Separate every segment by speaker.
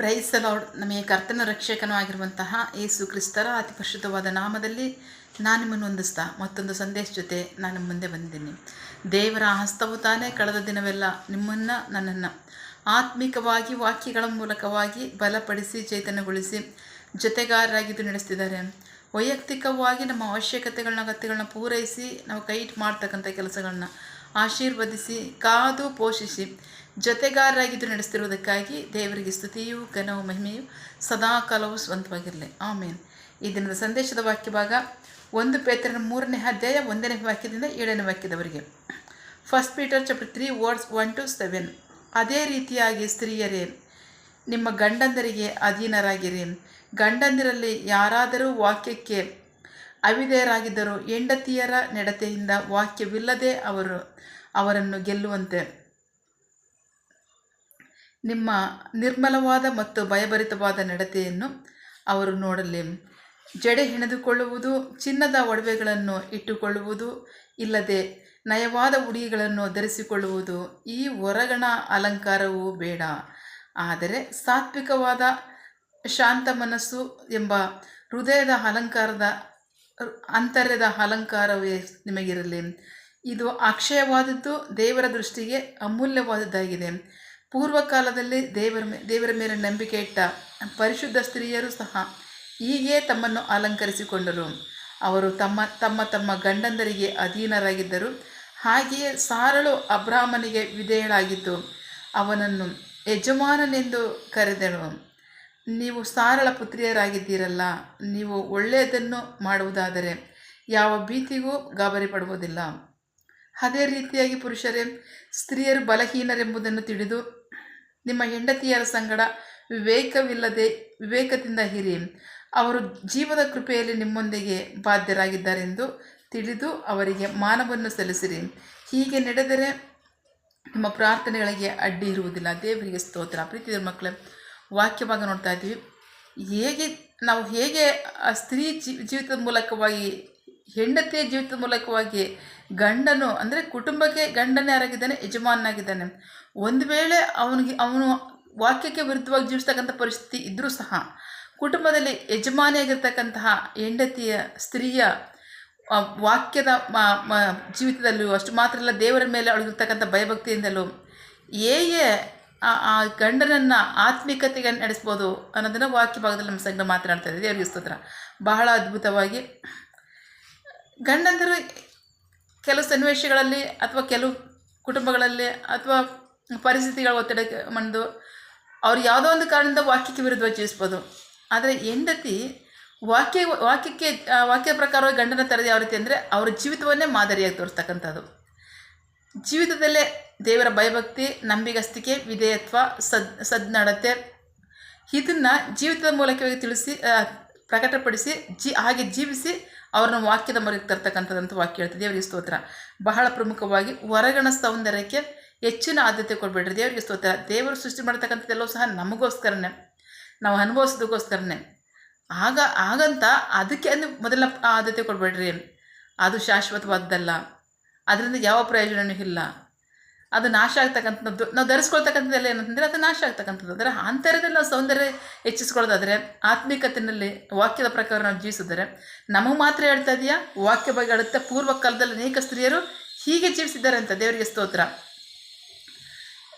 Speaker 1: Price lord. ನಮಗೆ ಕರ್ತನ ರಕ್ಷಕನೂ ಆಗಿರುವಂತಹ ಯೇಸು ಕ್ರಿಸ್ತರ ಅತಿ ಪರಿಶುದ್ಧವಾದ ನಾಮದಲ್ಲಿ ನಾನು ನಿಮ್ಮನ್ನು ಹೊಂದಿಸ್ತಾ ಮತ್ತೊಂದು ಸಂದೇಶ ಜೊತೆ ನಾನು ಮುಂದೆ ಬಂದಿದ್ದೀನಿ. ದೇವರ ಹಸ್ತವು ತಾನೇ ಕಳೆದ ದಿನವೆಲ್ಲ ನಿಮ್ಮನ್ನು ನನ್ನನ್ನು ಆತ್ಮಿಕವಾಗಿ ವಾಕ್ಯಗಳ ಮೂಲಕವಾಗಿ ಬಲಪಡಿಸಿ ಚೈತನ್ಯಗೊಳಿಸಿ ಜೊತೆಗಾರರಾಗಿದ್ದು ನಡೆಸ್ತಿದ್ದಾರೆ. ವೈಯಕ್ತಿಕವಾಗಿ ನಮ್ಮ ಅವಶ್ಯಕತೆಗಳನ್ನ ಅಗತ್ಯಗಳನ್ನ ಪೂರೈಸಿ ನಾವು ಕೈ ಮಾಡ್ತಕ್ಕಂಥ ಕೆಲಸಗಳನ್ನ ಆಶೀರ್ವದಿಸಿ ಕಾದು ಪೋಷಿಸಿ ಜೊತೆಗಾರರಾಗಿದ್ದು ನಡೆಸ್ತಿರುವುದಕ್ಕಾಗಿ ದೇವರಿಗೆ ಸ್ತುತಿಯು ಘನವು ಮಹಿಮೆಯು ಸದಾ ಕಾಲವು ಸ್ವಂತವಾಗಿರಲಿ. ಆಮೇನ್. ಈ ದಿನದ ಸಂದೇಶದ ವಾಕ್ಯ ಭಾಗ 1 ಪೇತ್ರನ 3ನೇ ಅಧ್ಯಾಯ 1ನೇ ವಾಕ್ಯದಿಂದ 7ನೇ ವಾಕ್ಯದವರೆಗೆ. First Peter chapter 3 words 1 to 7. ಅದೇ ರೀತಿಯಾಗಿ ಸ್ತ್ರೀಯರೇ, ನಿಮ್ಮ ಗಂಡಂದರಿಗೆ ಅಧೀನರಾಗಿರಿ. ಗಂಡಂದಿರಲ್ಲಿ ಯಾರಾದರೂ ವಾಕ್ಯಕ್ಕೆ ಅವಿಧೇಯರಾಗಿದ್ದರೂ ಹೆಂಡತಿಯರ ನಡತೆಯಿಂದ ವಾಕ್ಯವಿಲ್ಲದೆ ಅವರನ್ನು ಗೆಲ್ಲುವಂತೆ ನಿಮ್ಮ ನಿರ್ಮಲವಾದ ಮತ್ತು ಭಯಭರಿತವಾದ ನಡತೆಯನ್ನು ಅವರು ನೋಡಲಿ. ಜಡೆ ಹೆಣೆದುಕೊಳ್ಳುವುದು, ಚಿನ್ನದ ಒಡವೆಗಳನ್ನು ಇಟ್ಟುಕೊಳ್ಳುವುದು ಇಲ್ಲದೆ ನಯವಾದ ಉಡುಗೆಗಳನ್ನು ಧರಿಸಿಕೊಳ್ಳುವುದು, ಈ ಹೊರಗಣ ಅಲಂಕಾರವೂ ಬೇಡ. ಆದರೆ ಸಾತ್ವಿಕವಾದ ಶಾಂತ ಮನಸ್ಸು ಎಂಬ ಹೃದಯದ ಅಂತರ್ಯದ ಅಲಂಕಾರವೇ ನಿಮಗಿರಲಿ. ಇದು ಅಕ್ಷಯವಾದದ್ದು, ದೇವರ ದೃಷ್ಟಿಗೆ ಅಮೂಲ್ಯವಾದದ್ದಾಗಿದೆ. ಪೂರ್ವಕಾಲದಲ್ಲಿ ದೇವರ ಮೇಲೆ ನಂಬಿಕೆ ಇಟ್ಟ ಪರಿಶುದ್ಧ ಸ್ತ್ರೀಯರು ಸಹ ಹೀಗೆ ತಮ್ಮನ್ನು ಅಲಂಕರಿಸಿಕೊಂಡರು. ಅವರು ತಮ್ಮ ಗಂಡಂದರಿಗೆ ಅಧೀನರಾಗಿದ್ದರು. ಹಾಗೆಯೇ ಸಾರಳು ಅಬ್ರಾಮನಿಗೆ ವಿಧೇಯಳಾಗಿದ್ದು ಅವನನ್ನು ಯಜಮಾನನೆಂದು ಕರೆದಳು. ನೀವು ಸಾರಳ ಪುತ್ರಿಯರಾಗಿದ್ದೀರಲ್ಲ, ನೀವು ಒಳ್ಳೆಯದನ್ನು ಮಾಡುವುದಾದರೆ ಯಾವ ಭೀತಿಗೂ ಗಾಬರಿ ಪಡುವುದಿಲ್ಲ. ಅದೇ ರೀತಿಯಾಗಿ ಪುರುಷರೇ, ಸ್ತ್ರೀಯರು ಬಲಹೀನರೆಂಬುದನ್ನು ತಿಳಿದು ನಿಮ್ಮ ಹೆಂಡತಿಯರ ಸಂಗಡ ವಿವೇಕದಿಂದ ಇರಿ. ಅವರು ಜೀವದ ಕೃಪೆಯಲ್ಲಿ ನಿಮ್ಮೊಂದಿಗೆ ಬಾಧ್ಯರಾಗಿದ್ದಾರೆಂದು ತಿಳಿದು ಅವರಿಗೆ ಮಾನವನ್ನು ಸಲ್ಲಿಸಿರಿ. ಹೀಗೆ ನಡೆದರೆ ನಿಮ್ಮ ಪ್ರಾರ್ಥನೆಗಳಿಗೆ ಅಡ್ಡಿ ಇರುವುದಿಲ್ಲ. ದೇವರಿಗೆ ಸ್ತೋತ್ರ. ಪ್ರೀತಿಯ ಮಕ್ಕಳೇ, ವಾಕ್ಯ ಭಾಗ ನೋಡ್ತಾ ಇದ್ವಿ. ನಾವು ಹೇಗೆ ಸ್ತ್ರೀ ಜೀವಿತದ ಮೂಲಕವಾಗಿ, ಹೆಂಡತಿಯ ಜೀವಿತದ ಮೂಲಕವಾಗಿ ಗಂಡನು ಅಂದರೆ ಕುಟುಂಬಕ್ಕೆ ಗಂಡನೇ ಯಾರಾಗಿದ್ದಾನೆ? ಯಜಮಾನನಾಗಿದ್ದಾನೆ. ಒಂದು ವೇಳೆ ಅವನು ವಾಕ್ಯಕ್ಕೆ ವಿರುದ್ಧವಾಗಿ ಜೀವಿಸ್ತಕ್ಕಂಥ ಪರಿಸ್ಥಿತಿ ಇದ್ದರೂ ಸಹ ಕುಟುಂಬದಲ್ಲಿ ಯಜಮಾನಿಯಾಗಿರ್ತಕ್ಕಂತಹ ಹೆಂಡತಿಯ ಸ್ತ್ರೀಯ ವಾಕ್ಯದ ಜೀವಿತದಲ್ಲೂ ಅಷ್ಟು ಮಾತ್ರ ಅಲ್ಲ, ದೇವರ ಮೇಲೆ ಅವಳಿಗಿರ್ತಕ್ಕಂಥ ಭಯಭಕ್ತಿಯಿಂದಲೂ ಹೇಗೆ ಆ ಗಂಡನನ್ನು ಆತ್ಮಿಕತೆಗೆ ನಡೆಸ್ಬೋದು ಅನ್ನೋದನ್ನು ವಾಕ್ಯ ಭಾಗದಲ್ಲಿ ನಮ್ಮ ಸಂಘ ಮಾತನಾಡ್ತಾ ಇದ್ದೀವಿ. ದೇವರಿಗೆ ಸ್ತೋತ್ರ. ಬಹಳ ಅದ್ಭುತವಾಗಿ ಗಂಡಂದರು ಕೆಲವು ಸನ್ನಿವೇಶಗಳಲ್ಲಿ ಅಥವಾ ಕೆಲವು ಕುಟುಂಬಗಳಲ್ಲಿ ಅಥವಾ ಪರಿಸ್ಥಿತಿಗಳ ಒತ್ತಡಕ್ಕೆ ಬಂದು ಅವ್ರು ಯಾವುದೋ ಒಂದು ಕಾರಣದಿಂದ ವಾಕ್ಯಕ್ಕೆ ವಿರುದ್ಧವಾಗಿ ಜೀವಿಸ್ಬೋದು. ಆದರೆ ಹೆಂಡತಿ ವಾಕ್ಯ ಪ್ರಕಾರವಾಗಿ ಗಂಡನ ತರದು ಯಾವ ರೀತಿ ಅಂದರೆ ಅವರ ಜೀವಿತವನ್ನೇ ಮಾದರಿಯಾಗಿ ತೋರಿಸ್ತಕ್ಕಂಥದ್ದು. ಜೀವಿತದಲ್ಲೇ ದೇವರ ಭಯಭಕ್ತಿ, ನಂಬಿಗಸ್ತಿಕೆ, ವಿಧೇಯತ್ವ, ಸದ್ನಡತೆ ಇದನ್ನು ಜೀವಿತದ ಮೂಲಕವಾಗಿ ತಿಳಿಸಿ ಪ್ರಕಟಪಡಿಸಿ ಹಾಗೆ ಜೀವಿಸಿ ಅವ್ರನ್ನ ವಾಕ್ಯದ ಮೊರೆಗೆ ತರ್ತಕ್ಕಂಥದ್ದಂಥ ವಾಕ್ಯ ಹೇಳ್ತದೆ. ದೇವರಿಗೆ ಸ್ತೋತ್ರ. ಬಹಳ ಪ್ರಮುಖವಾಗಿ ಹೊರಗಣ ಸೌಂದರ್ಯಕ್ಕೆ ಹೆಚ್ಚಿನ ಆದ್ಯತೆ ಕೊಡಬೇಡ್ರಿ. ದೇವರಿಗೆ ಸ್ತೋತ್ರ. ದೇವರು ಸೃಷ್ಟಿ ಮಾಡ್ತಕ್ಕಂಥದ್ದೆಲ್ಲವೂ ಸಹ ನಮಗೋಸ್ಕರನೇ, ನಾವು ಅನುಭವಿಸೋದಕ್ಕೋಸ್ಕರನೇ. ಹಾಗಂತ ಅದಕ್ಕೆ ಮೊದಲ ಆದ್ಯತೆ ಕೊಡಬೇಡ್ರಿ. ಅದು ಶಾಶ್ವತವಾದ್ದಲ್ಲ, ಅದರಿಂದ ಯಾವ ಪ್ರಯೋಜನವೂ ಇಲ್ಲ. ಅದು ನಾಶ ಆಗ್ತಕ್ಕಂಥದ್ದು. ನಾವು ಧರಿಸ್ಕೊಳ್ತಕ್ಕಂಥದ್ದೆಲ್ಲ ಏನಂತಂದರೆ ಅದು ನಾಶ ಆಗ್ತಕ್ಕಂಥದ್ದು. ಅದರ ಅಂತರ್ಯದಲ್ಲಿ ನಾವು ಸೌಂದರ್ಯ ಹೆಚ್ಚಿಸ್ಕೊಳ್ಳೋದಾದರೆ, ಆತ್ಮಿಕತೆಯಲ್ಲಿ ವಾಕ್ಯದ ಪ್ರಕಾರ ನಾವು ಜೀವಿಸಿದರೆ, ನಮಗೆ ಮಾತ್ರ ಹೇಳ್ತಾ ಇದೆಯಾ? ವಾಕ್ಯ ಬಗ್ಗೆ ಹೇಳುತ್ತೆ. ಪೂರ್ವ ಕಾಲದಲ್ಲಿ ಅನೇಕ ಸ್ತ್ರೀಯರು ಹೀಗೆ ಜೀವಿಸಿದ್ದಾರೆ ಅಂತ. ದೇವರಿಗೆ ಸ್ತೋತ್ರ.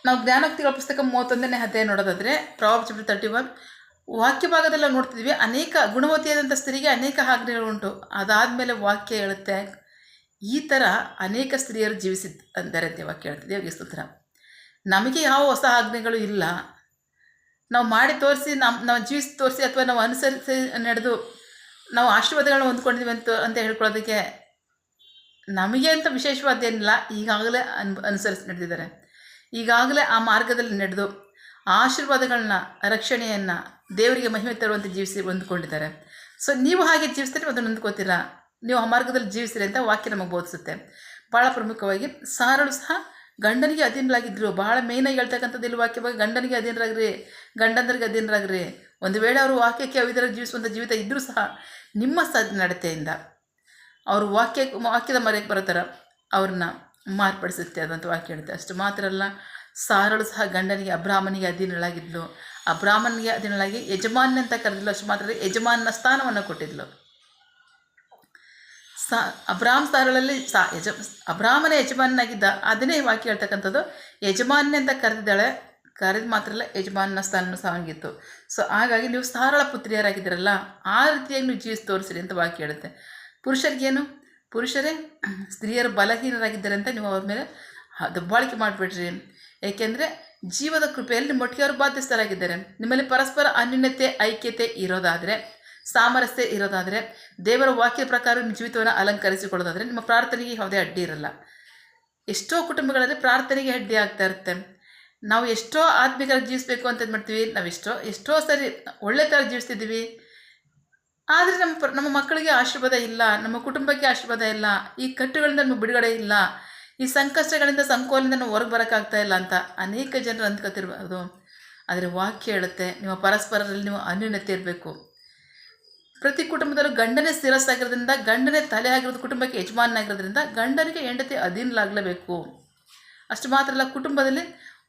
Speaker 1: ನಾವು ಜ್ಞಾನೋಕ್ತಿಗಳ ಪುಸ್ತಕ 31ನೇ ಅಧ್ಯಾಯ ನೋಡೋದಾದರೆ, ಪ್ರಾವರ್ಬ್ಸ್ ಚಾಪ್ಟರ್ 31 ವಾಕ್ಯ ಭಾಗದಲ್ಲಿ ನಾವು ನೋಡ್ತಿದ್ವಿ. ಅನೇಕ ಗುಣವತಿಯಾದಂಥ ಸ್ತ್ರೀಗೆ ಅನೇಕ ಆಜ್ಞೆಗಳುಂಟು. ಅದಾದಮೇಲೆ ವಾಕ್ಯ ಹೇಳುತ್ತೆ ಈ ಥರ ಅನೇಕ ಸ್ತ್ರೀಯರು ಜೀವಿಸಿದ್ದಾರೆ ಅಂತ ವಾಕ್ಯ ಹೇಳ್ತದೆ. ದೇವರಿಗೆ ಸ್ತೋತ್ರ. ನಮಗೆ ಯಾವ ಹೊಸ ಆಜ್ಞೆಗಳು ಇಲ್ಲ. ನಾವು ಮಾಡಿ ತೋರಿಸಿ, ನಾವು ಜೀವಿಸಿ ತೋರಿಸಿ ಅಥವಾ ನಾವು ಅನುಸರಿಸಿ ನಡೆದು ನಾವು ಆಶೀರ್ವಾದಗಳನ್ನ ಹೊಂದ್ಕೊಂಡಿದ್ದೀವಿ ಅಂತ ಹೇಳ್ಕೊಳ್ಳೋದಕ್ಕೆ ನಮಗೆ ಅಂತ ವಿಶೇಷವಾದೇನಿಲ್ಲ. ಈಗಾಗಲೇ ಅನುಸರಿಸಿ ನಡೆದಿದ್ದಾರೆ. ಈಗಾಗಲೇ ಆ ಮಾರ್ಗದಲ್ಲಿ ನಡೆದು ಆಶೀರ್ವಾದಗಳನ್ನ, ರಕ್ಷಣೆಯನ್ನು, ದೇವರಿಗೆ ಮಹಿಮೆ ತರುವಂತೆ ಜೀವಿಸಿ ಹೊಂದ್ಕೊಂಡಿದ್ದಾರೆ. ಸೊ ನೀವು ಹಾಗೆ ಜೀವಿಸ್ತಾರೆ, ಅದನ್ನು ಹೊಂದ್ಕೋತೀರಾ, ನೀವು ಆ ಮಾರ್ಗದಲ್ಲಿ ಜೀವಿಸಿರಿ ಅಂತ ವಾಕ್ಯ ನಮಗೆ ಬೋಧಿಸುತ್ತೆ. ಭಾಳ ಪ್ರಮುಖವಾಗಿ ಸಾರಳು ಸಹ ಗಂಡನಿಗೆ ಅಧೀನರಾಗಿದ್ದರು. ಭಾಳ ಮೇಯ್ನಾಗಿ ಹೇಳ್ತಕ್ಕಂಥದ್ದು ಇಲ್ಲಿ ವಾಕ್ಯ ಬಗ್ಗೆ, ಗಂಡನಿಗೆ ಅಧೀನರಾಗ್ರಿ, ಗಂಡಂದರಿಗೆ ಅಧೀನರಾಗ್ರಿ. ಒಂದು ವೇಳೆ ಅವರು ವಾಕ್ಯಕ್ಕೆ ಅವಿಧರಾಗಿ ಜೀವಿಸುವಂಥ ಜೀವಿತ ಇದ್ದರೂ ಸಹ ನಿಮ್ಮ ನಡತೆಯಿಂದ ಅವರು ವಾಕ್ಯದ ಮರೆಗೆ ಬರ್ತಾರೆ, ಅವ್ರನ್ನ ಮಾರ್ಪಡಿಸುತ್ತೆ ಅದಂತ ವಾಕ್ಯ ಹೇಳುತ್ತೆ. ಅಷ್ಟು ಮಾತ್ರ ಅಲ್ಲ, ಸಾರಳು ಸಹ ಗಂಡನಿಗೆ ಅಬ್ರಾಹ್ಮನಿಗೆ ಅಧೀನಳಾಗಿದ್ಲು. ಅಬ್ರಾಮನಿಗೆ ಅಧೀನಳಾಗಿ ಯಜಮಾನ್ ಅಂತ ಕರೆದಿಲ್ಲ, ಅಷ್ಟು ಮಾತ್ರ ಯಜಮಾನನ ಸ್ಥಾನವನ್ನು ಕೊಟ್ಟಿದ್ಲು. ಅಬ್ರಾಮ್ ಸ್ಥಾನಗಳಲ್ಲಿ ಅಬ್ರಾಮನೇ ಯಜಮಾನನಾಗಿದ್ದ, ಅದನ್ನೇ ವಾಕ್ಯ ಹೇಳ್ತಕ್ಕಂಥದ್ದು. ಯಜಮಾನ್ಯ ಅಂತ ಕರೆದಿದ್ದಾಳೆ, ಕರೆದು ಮಾತ್ರ ಅಲ್ಲ, ಯಜಮಾನನ ಸ್ಥಾನ ಸಾಗಿತ್ತು. ಸೊ ಹಾಗಾಗಿ ನೀವು ಸಾರಳ ಪುತ್ರಿಯರಾಗಿದ್ದೀರಲ್ಲ, ಆ ರೀತಿಯಾಗಿ ನೀವು ಜೀವಿಸಿ ತೋರಿಸಿರಿ ಅಂತ ವಾಕ್ಯ ಹೇಳುತ್ತೆ. ಪುರುಷರಿಗೇನು, ಪುರುಷರೇ ಸ್ತ್ರೀಯರು ಬಲಹೀನರಾಗಿದ್ದಾರೆ ಅಂತ ನೀವು ಅವ್ರ ಮೇಲೆ ದಬ್ಬಾಳಿಕೆ ಮಾಡಿಬಿಡ್ರಿ. ಏಕೆಂದರೆ ಜೀವದ ಕೃಪೆಯಲ್ಲಿ ನಿಮ್ಮೊಟ್ಟಿಗೆ ಅವರು ಬಾಧ್ಯಸ್ಥರಾಗಿದ್ದಾರೆ. ನಿಮ್ಮಲ್ಲಿ ಪರಸ್ಪರ ಅನ್ಯೋನ್ಯತೆ, ಐಕ್ಯತೆ ಇರೋದಾದರೆ, ಸಾಮರಸ್ಯ ಇರೋದಾದರೆ, ದೇವರ ವಾಕ್ಯದ ಪ್ರಕಾರ ನಿಮ್ಮ ಜೀವಿತವನ್ನು ಅಲಂಕರಿಸಿಕೊಳ್ಳೋದಾದರೆ ನಿಮ್ಮ ಪ್ರಾರ್ಥನೆಗೆ ಯಾವುದೇ ಅಡ್ಡಿ ಇರಲ್ಲ. ಎಷ್ಟೋ ಕುಟುಂಬಗಳಲ್ಲಿ ಪ್ರಾರ್ಥನೆಗೆ ಅಡ್ಡಿ ಆಗ್ತಾ ಇರುತ್ತೆ. ನಾವು ಎಷ್ಟೋ ಆತ್ಮಿಕರಾಗಿ ಜೀವಿಸಬೇಕು ಅಂತ ಮಾಡ್ತೀವಿ, ನಾವು ಎಷ್ಟೋ ಸರಿ ಒಳ್ಳೆ ಥರ ಜೀವಿಸ್ತಿದ್ದೀವಿ, ಆದರೆ ನಮ್ಮ ಮಕ್ಕಳಿಗೆ ಆಶೀರ್ವಾದ ಇಲ್ಲ, ನಮ್ಮ ಕುಟುಂಬಕ್ಕೆ ಆಶೀರ್ವಾದ ಇಲ್ಲ, ಈ ಕಟ್ಟುಗಳಿಂದ ನಮಗೆ ಬಿಡುಗಡೆ ಇಲ್ಲ, ಈ ಸಂಕಷ್ಟಗಳಿಂದ ಸಂಕೋಲಿಂದ ನಾವು ಹೊರಗೆ ಬರೋಕ್ಕಾಗ್ತಾ ಇಲ್ಲ ಅಂತ ಅನೇಕ ಜನರು ಅಂದ್ಕೊತಿರ್ಬೋದು. ಆದರೆ ವಾಕ್ಯ ಹೇಳುತ್ತೆ, ನಿಮ್ಮ ಪರಸ್ಪರರಲ್ಲಿ ನೀವು ಅನ್ಯೋನ್ಯತೆ ಇರಬೇಕು. ಪ್ರತಿ ಕುಟುಂಬದಲ್ಲೂ ಗಂಡನೇ ಸ್ಥಿರಸ್ಸಾಗಿರೋದ್ರಿಂದ, ಗಂಡನೇ ತಲೆ ಆಗಿರೋದು ಕುಟುಂಬಕ್ಕೆ ಯಜಮಾನನಾಗಿರೋದ್ರಿಂದ ಗಂಡನಿಗೆ ಹೆಂಡತಿ ಅಧೀನಲಾಗಲೇಬೇಕು. ಅಷ್ಟು ಮಾತ್ರ ಅಲ್ಲ, ಕುಟುಂಬದಲ್ಲಿ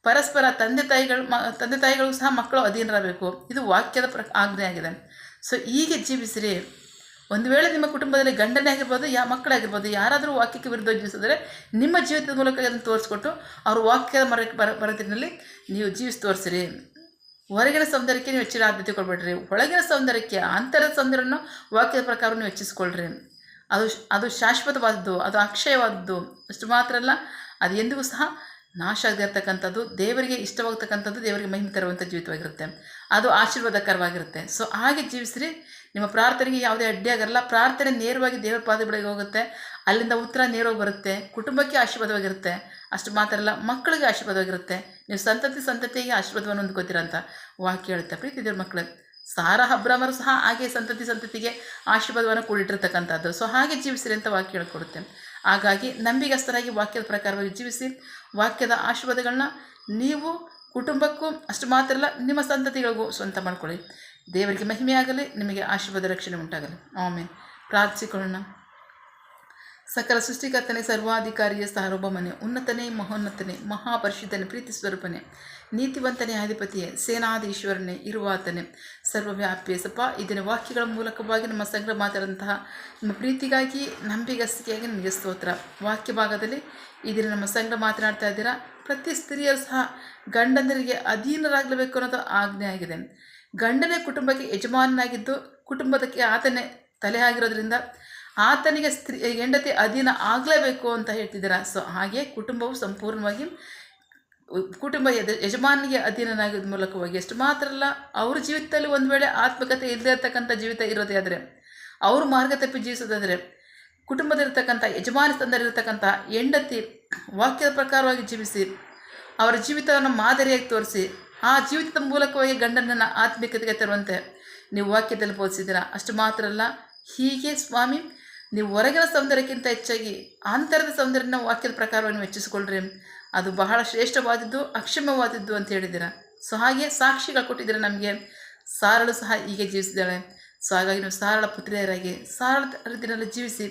Speaker 1: ಪರಸ್ಪರ ತಂದೆ ತಾಯಿಗಳಿಗೂ ಸಹ ಮಕ್ಕಳು ಅಧೀನರಾಗಬೇಕು. ಇದು ವಾಕ್ಯದ ಆಜ್ಞೆ ಆಗಿದೆ. ಸೊ ಹೀಗೆ ಜೀವಿಸಿರಿ. ಒಂದು ವೇಳೆ ನಿಮ್ಮ ಕುಟುಂಬದಲ್ಲಿ ಗಂಡನೇ ಆಗಿರ್ಬೋದು, ಮಕ್ಕಳಾಗಿರ್ಬೋದು, ಯಾರಾದರೂ ವಾಕ್ಯಕ್ಕೆ ವಿರುದ್ಧ ಜೀವಿಸಿದರೆ ನಿಮ್ಮ ಜೀವಿತದ ಮೂಲಕ ಅದನ್ನು ತೋರಿಸ್ಕೊಟ್ಟು ಅವ್ರ ವಾಕ್ಯದ ಬರತಿನಲ್ಲಿ ನೀವು ಜೀವಿಸಿ ತೋರಿಸಿರಿ. ಹೊರಗಿನ ಸೌಂದರ್ಯಕ್ಕೆ ನೀವು ಹೆಚ್ಚಿನ ಆದ್ಯತೆ ಕೊಡಬೇಡ್ರಿ, ಒಳಗಿನ ಸೌಂದರ್ಯಕ್ಕೆ, ಅಂತರದ ಸೌಂದರ್ಯವನ್ನು ವಾಕ್ಯದ ಪ್ರಕಾರ ನೀವು ಹೆಚ್ಚಿಸ್ಕೊಳ್ರಿ. ಅದು ಶಾಶ್ವತವಾದದ್ದು, ಅದು ಅಕ್ಷಯವಾದದ್ದು. ಅಷ್ಟು ಮಾತ್ರ ಅಲ್ಲ, ಅದು ಎಂದಿಗೂ ಸಹ ನಾಶ ಆಗದಿರ್ತಕ್ಕಂಥದ್ದು, ದೇವರಿಗೆ ಇಷ್ಟವಾಗ್ತಕ್ಕಂಥದ್ದು, ದೇವರಿಗೆ ಮಹಿಮೆ ತರುವಂಥ ಜೀವಿತವಾಗಿರುತ್ತೆ, ಅದು ಆಶೀರ್ವಾದಕರವಾಗಿರುತ್ತೆ. ಸೊ ಹಾಗೆ ಜೀವಿಸ್ರಿ. ನಿಮ್ಮ ಪ್ರಾರ್ಥನೆಗೆ ಯಾವುದೇ ಅಡ್ಡಿ ಆಗಲ್ಲ. ಪ್ರಾರ್ಥನೆ ನೇರವಾಗಿ ದೇವರ ಪಾದಗಳಿಗೆ ಹೋಗುತ್ತೆ, ಅಲ್ಲಿಂದ ಉತ್ತರ ನೇರವಾಗಿ ಬರುತ್ತೆ, ಕುಟುಂಬಕ್ಕೆ ಆಶೀರ್ವಾದವಾಗಿರುತ್ತೆ. ಅಷ್ಟು ಮಾತ್ರ ಅಲ್ಲ, ಮಕ್ಕಳಿಗೆ ಆಶೀರ್ವಾದವಾಗಿರುತ್ತೆ. ನೀವು ಸಂತತಿಗೆ ಆಶೀರ್ವಾದವನ್ನು ಹೊಂದ್ಕೋತೀರಂತ ವಾಕ್ಯ ಹೇಳುತ್ತೆ. ಪ್ರೀತಿ ದೇವ್ರ ಮಕ್ಕಳೇ, ಸಾರಾ ಅಬ್ರಾಮರು ಸಹ ಹಾಗೆ ಸಂತತಿಗೆ ಆಶೀರ್ವಾದವನ್ನು ಕೂಡಿಟ್ಟಿರ್ತಕ್ಕಂಥದ್ದು. ಸೊ ಹಾಗೆ ಜೀವಿಸಿರಿ ಅಂತ ವಾಕ್ಯ ಹೇಳ್ಕೊಡುತ್ತೆ. ಹಾಗಾಗಿ ನಂಬಿಗಸ್ತರಾಗಿ ವಾಕ್ಯದ ಪ್ರಕಾರವಾಗಿ ಜೀವಿಸಿ, ವಾಕ್ಯದ ಆಶೀರ್ವಾದಗಳನ್ನ ನೀವು ಕುಟುಂಬಕ್ಕೂ ಅಷ್ಟು ಮಾತ್ರ ಅಲ್ಲ, ನಿಮ್ಮ ಸಂತತಿಗಳಿಗೂ ಸ್ವಂತ ಮಾಡ್ಕೊಳ್ಳಿ. ದೇವರಿಗೆ ಮಹಿಮೆಯಾಗಲಿ, ನಿಮಗೆ ಆಶೀರ್ವಾದ ರಕ್ಷಣೆ ಉಂಟಾಗಲಿ. ಆಮೇಲೆ ಪ್ರಾರ್ಥಿಸಿಕೊಳ್ಳೋಣ. ಸಕಲ ಸೃಷ್ಟಿಕರ್ತನೆ, ಸರ್ವಾಧಿಕಾರಿಯ ಸಾರ್ವಭೌಮನೆ, ಉನ್ನತನೇ, ಮಹೋನ್ನತನೇ, ಮಹಾಪರಿಶುದ್ಧನೇ, ಪ್ರೀತಿ ಸ್ವರೂಪನೇ, ನೀತಿವಂತನೇ, ಅಧಿಪತಿಯೇ, ಸೇನಾಧೀಶ್ವರನೇ, ಇರುವಾತನೇ, ಸರ್ವವ್ಯಾಪಿಯೇ. ಸಪ ಇದನ್ನ ವಾಕ್ಯಗಳ ಮೂಲಕವಾಗಿ ನಮ್ಮ ಸಂಗ್ರಹ ಮಾತಾಡಿದಂತಹ ನಿಮ್ಮ ಪ್ರೀತಿಗಾಗಿ, ನಂಬಿಗಸ್ತಿಕೆಯಾಗಿ ನಿಮಗೆ ಸ್ತೋತ್ರ. ವಾಕ್ಯ ಭಾಗದಲ್ಲಿ ಇದನ್ನು ನಮ್ಮ ಸಂಗ್ರಹ ಮಾತನಾಡ್ತಾ ಇದ್ದೀರಾ. ಪ್ರತಿ ಸ್ತ್ರೀಯರು ಸಹ ಗಂಡಂದರಿಗೆ ಅಧೀನರಾಗಲೇಬೇಕು ಅನ್ನೋದು ಆಜ್ಞೆ ಆಗಿದೆ. ಗಂಡನೇ ಕುಟುಂಬಕ್ಕೆ ಯಜಮಾನನಾಗಿದ್ದು, ಕುಟುಂಬದಕ್ಕೆ ಆತನೇ ತಲೆ ಆಗಿರೋದ್ರಿಂದ ಆತನಿಗೆ ಹೆಂಡತಿ ಅಧೀನ ಆಗಲೇಬೇಕು ಅಂತ ಹೇಳ್ತಿದ್ದೀರಾ. ಸೊ ಹಾಗೆ ಕುಟುಂಬವು ಸಂಪೂರ್ಣವಾಗಿ ಯಜಮಾನಿಗೆ ಅಧೀನನಾಗೋದ ಮೂಲಕವಾಗಿ, ಅಷ್ಟು ಮಾತ್ರ ಅಲ್ಲ, ಅವ್ರ ಜೀವಿತದಲ್ಲಿ ಒಂದು ವೇಳೆ ಆತ್ಮಕತೆ ಇಲ್ಲದೇ ಇರತಕ್ಕಂಥ ಜೀವಿತ ಇರೋದೇ ಆದರೆ, ಅವರು ಮಾರ್ಗ ತಪ್ಪಿ ಜೀವಿಸೋದಾದರೆ, ಕುಟುಂಬದಲ್ಲಿರ್ತಕ್ಕಂಥ ಯಜಮಾನ ತಂದರಿರ್ತಕ್ಕಂಥ ಹೆಂಡತಿ ವಾಕ್ಯದ ಪ್ರಕಾರವಾಗಿ ಜೀವಿಸಿ, ಅವರ ಜೀವಿತವನ್ನು ಮಾದರಿಯಾಗಿ ತೋರಿಸಿ, ಆ ಜೀವಿತದ ಮೂಲಕವಾಗಿ ಗಂಡನನ್ನು ಆತ್ಮಿಕತೆಗೆ ತರುವಂತೆ ನೀವು ವಾಕ್ಯದಲ್ಲಿ ಬೋಧಿಸಿದ್ದೀರಾ. ಅಷ್ಟು ಮಾತ್ರ ಅಲ್ಲ, ಹೀಗೆ ಸ್ವಾಮಿ, ನೀವು ಹೊರಗಿನ ಸೌಂದರ್ಯಕ್ಕಿಂತ ಹೆಚ್ಚಾಗಿ ಅಂತರದ ಸೌಂದರ್ಯನ ವಾಕ್ಯದ ಪ್ರಕಾರವನ್ನು ಹೆಚ್ಚಿಸಿಕೊಳ್ಳ್ರಿ. ಅದು ಬಹಳ ಶ್ರೇಷ್ಠವಾದದ್ದು, ಅಕ್ಷಮ್ಯವಾದದ್ದು ಅಂತ ಹೇಳಿದ್ದೀರಾ. ಸೊ ಹಾಗೆ ಸಾಕ್ಷಿಗಳು ಕೊಟ್ಟಿದ್ದೀರಾ ನಮಗೆ. ಸಾರಳು ಸಹ ಹೀಗೆ ಜೀವಿಸಿದ್ದಾಳೆ. ಸೊ ಹಾಗಾಗಿ ನೀವು ಸಾರಳ ಪುತ್ರಿಯರಾಗಿ ಸಾರಳ ರೀತಿಯಲ್ಲಿ ಜೀವಿಸಿ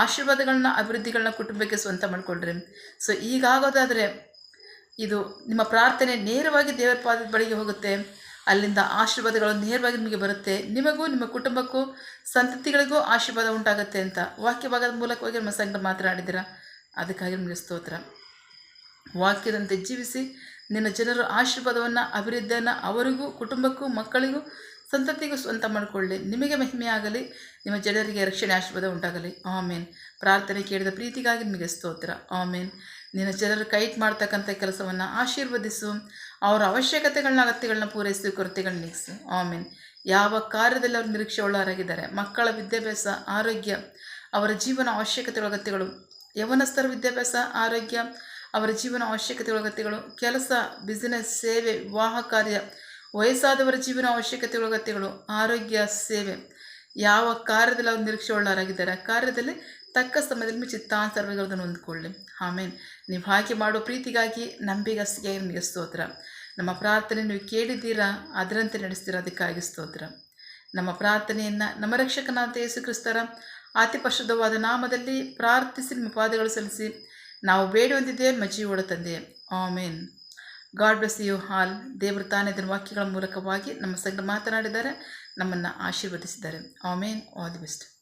Speaker 1: ಆಶೀರ್ವಾದಗಳನ್ನ, ಅಭಿವೃದ್ಧಿಗಳನ್ನ ಕುಟುಂಬಕ್ಕೆ ಸ್ವಂತ ಮಾಡಿಕೊಳ್ರಿ. ಸೊ ಹೀಗಾಗೋದಾದರೆ ಇದು ನಿಮ್ಮ ಪ್ರಾರ್ಥನೆ ನೇರವಾಗಿ ದೇವರ ಪಾದದ ಬಳಿಗೆ ಹೋಗುತ್ತೆ. ಅಲ್ಲಿಂದ ಆಶೀರ್ವಾದಗಳು ನೇರವಾಗಿ ನಿಮಗೆ ಬರುತ್ತೆ. ನಿಮಗೂ ನಿಮ್ಮ ಕುಟುಂಬಕ್ಕೂ ಸಂತತಿಗಳಿಗೂ ಆಶೀರ್ವಾದ ಉಂಟಾಗುತ್ತೆ ಅಂತ ವಾಕ್ಯ ಭಾಗದ ಮೂಲಕವಾಗಿ ನಮ್ಮ ಸಂಘ ಮಾತನಾಡಿದ್ದೀರಾ. ಅದಕ್ಕಾಗಿ ನಿಮಗೆ ಸ್ತೋತ್ರ. ವಾಕ್ಯದಂತೆ ಜೀವಿಸಿ ನಿನ್ನ ಜನರು ಆಶೀರ್ವಾದವನ್ನು, ಅಭಿವೃದ್ಧಿಯನ್ನು ಅವರಿಗೂ, ಕುಟುಂಬಕ್ಕೂ, ಮಕ್ಕಳಿಗೂ, ಸಂತತಿಗೂ ಸ್ವಂತ ಮಾಡಿಕೊಳ್ಳಿ. ನಿಮಗೆ ಮಹಿಮೆ ಆಗಲಿ, ನಿಮ್ಮ ಜನರಿಗೆ ರಕ್ಷಣೆ ಆಶೀರ್ವಾದ ಉಂಟಾಗಲಿ. ಆಮೇನ್. ಪ್ರಾರ್ಥನೆ ಕೇಳಿದ ಪ್ರೀತಿಗಾಗಿ ನಿಮಗೆ ಸ್ತೋತ್ರ. ಆಮೇನ್. ನಿನ್ನ ಜನರು ಕೈಟ್ ಮಾಡ್ತಕ್ಕಂಥ ಕೆಲಸವನ್ನು ಆಶೀರ್ವದಿಸು. ಅವರ ಅವಶ್ಯಕತೆಗಳನ್ನ, ಅಗತ್ಯಗಳನ್ನ ಪೂರೈಸಿ, ಕೊರತೆಗಳನ್ನ ನೀಗಿಸು. ಆಮೇನ್. ಯಾವ ಕಾರ್ಯದಲ್ಲಿ ಅವರು ನಿರೀಕ್ಷೆ ಉಳ್ಳವರಾಗಿದ್ದಾರೆ, ಮಕ್ಕಳ ವಿದ್ಯಾಭ್ಯಾಸ, ಆರೋಗ್ಯ, ಅವರ ಜೀವನ ಅವಶ್ಯಕತೆಗಳ ಅಗತ್ಯಗಳು, ಯವನಸ್ಥರ ವಿದ್ಯಾಭ್ಯಾಸ, ಆರೋಗ್ಯ, ಅವರ ಜೀವನ ಅವಶ್ಯಕತೆಗಳ ಅಗತ್ಯಗಳು, ಕೆಲಸ, ಬಿಸಿನೆಸ್, ಸೇವೆ, ವಿವಾಹ ಕಾರ್ಯ, ವಯಸ್ಸಾದವರ ಜೀವನ ಅವಶ್ಯಕತೆಗಳ ಅಗತ್ಯಗಳು, ಆರೋಗ್ಯ, ಸೇವೆ, ಯಾವ ಕಾರ್ಯದಲ್ಲಿ ಅವರು ನಿರೀಕ್ಷೆ ಉಳ್ಳವರಾಗಿದ್ದಾರೆ, ಆ ಕಾರ್ಯದಲ್ಲಿ ತಕ್ಕ ಸಮಯದಲ್ಲಿ ನಿಮ್ಮ ಚಿತ್ತಾಂತರಗಳನ್ನು ಹೊಂದ್ಕೊಳ್ಳಿ. ಆಮೇನ್. ನೀವು ಹಾಗೆ ಮಾಡೋ ಪ್ರೀತಿಗಾಗಿ, ನಂಬಿಗಸ್ತಿಗಾಗಿ ನಿಮಗೆ ಸ್ತೋತ್ರ. ನಮ್ಮ ಪ್ರಾರ್ಥನೆ ನೀವು ಕೇಳಿದ್ದೀರಾ, ಅದರಂತೆ ನಡೆಸ್ತೀರಾ, ಅದಕ್ಕಾಗಿ ಸ್ತೋತ್ರ. ನಮ್ಮ ಪ್ರಾರ್ಥನೆಯನ್ನು ನಮ್ಮ ರಕ್ಷಕನಾದ ಯೇಸು ಕ್ರಿಸ್ತರ ಅತಿ ಪರಿಶುದ್ಧವಾದ ನಾಮದಲ್ಲಿ ಪ್ರಾರ್ಥಿಸಿ ನಿಮ್ಮ ಪಾದಗಳು ಸಲ್ಲಿಸಿ ನಾವು ಬೇಡಿ ಹೊಂದಿದ್ದೇವೆ, ನಮ್ಮ ಜೀವದ ತಂದೆ. Amen. God bless you all. ದೇವರು ತಾನೇ ಇದರ ವಾಕ್ಯಗಳ ಮೂಲಕವಾಗಿ ನಮ್ಮ ಸಂಗಡ ಮಾತನಾಡಿದ್ದಾರೆ, ನಮ್ಮನ್ನು ಆಶೀರ್ವದಿಸಿದ್ದಾರೆ. ಆಮೇನ್. All the best.